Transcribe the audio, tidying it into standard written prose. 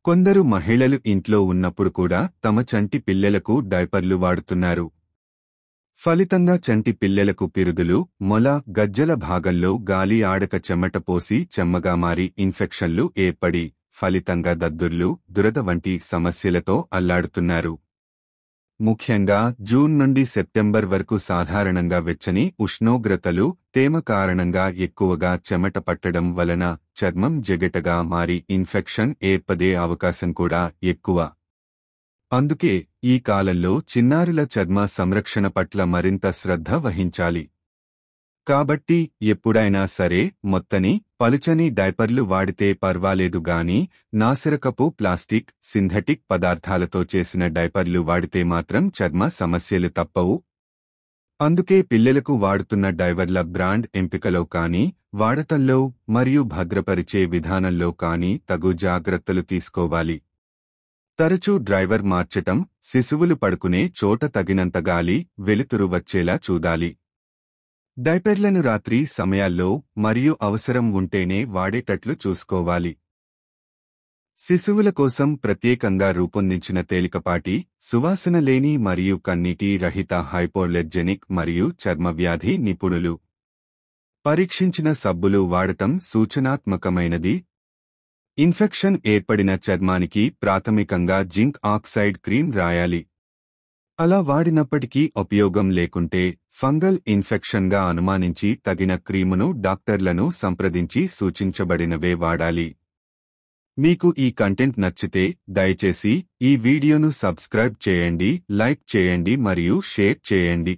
కొందరు మహిళలు ఇంట్లో ఉన్నప్పుడు కూడా తమ చంటి పిల్లలకు డైపర్లు వాడుతున్నారు. ఫలితంగా చంటి పిల్లలకు పిరుదులు, మొల, గజ్జల భాగంలో గాలి ఆడక చెమట పోసి చెమ్మగా మారి ఇన్ఫెక్షన్లు ఏర్పడి ఫలితంగా దద్దుర్లు, దురద వంటి సమస్యలతో అల్లాడుతున్నారు. ముఖ్యంగా జూన్ నుండి సెప్టెంబర్ వరకు సాధారణంగా వెచ్చని ఉష్ణోగ్రతలు, తేమ కారణంగా ఎక్కువగా చెమట పట్టడం వలన చర్మం జగటగా మారి ఇన్ఫెక్షన్ ఏర్పడే అవకాశం కూడా ఎక్కువ. అందుకే ఈ కాలంలో చిన్నారుల చర్మ సంరక్షణ పట్ల మరింత శ్రద్ధ వహించాలి. కాబట్టి ఎప్పుడైనా సరే మొత్తని, పలుచని డైపర్లు వాడితే పర్వాలేదు గాని నాసిరకపు ప్లాస్టిక్, సింథటిక్ పదార్థాలతో చేసిన డైపర్లు వాడితే మాత్రం చర్మ సమస్యలు తప్పవు. అందుకే పిల్లలకు వాడుతున్న డైపర్ల బ్రాండ్ ఎంపికలో కానీ, వాడటంలో మరియు భద్రపరిచే విధానంలో కానీ తగు జాగ్రత్తలు తీసుకోవాలి. తరచూ డ్రైవర్ మార్చటం, శిశువులు పడుకునే చోట తగినంత గాలి, వెలుతురు వచ్చేలా చూడాలి. డైపర్లను రాత్రి సమయాల్లో మరియు అవసరం ఉంటేనే వాడేటట్లు చూసుకోవాలి. శిశువుల కోసం ప్రత్యేకంగా రూపొందించిన తేలికపాటి, సువాసన లేని మరియు కన్నీటి రహిత హైపోఅలర్జెనిక్ మరియు చర్మవ్యాధి నిపుణులు పరీక్షించిన సబ్బులు వాడటం సూచనాత్మకమైనది. ఇన్ఫెక్షన్ ఏర్పడిన చర్మానికి ప్రాథమికంగా జింక్ ఆక్సైడ్ క్రీమ్ రాయాలి. అలా వాడినప్పటికీ ఉపయోగం లేకుంటే ఫంగల్ ఇన్ఫెక్షన్గా అనుమానించి తగిన క్రీమును డాక్టర్లను సంప్రదించి సూచించబడినవే వాడాలి. మీకు ఈ కంటెంట్ నచ్చితే దయచేసి ఈ వీడియోను సబ్స్క్రైబ్ చేయండి, లైక్ చేయండి మరియు షేర్ చేయండి.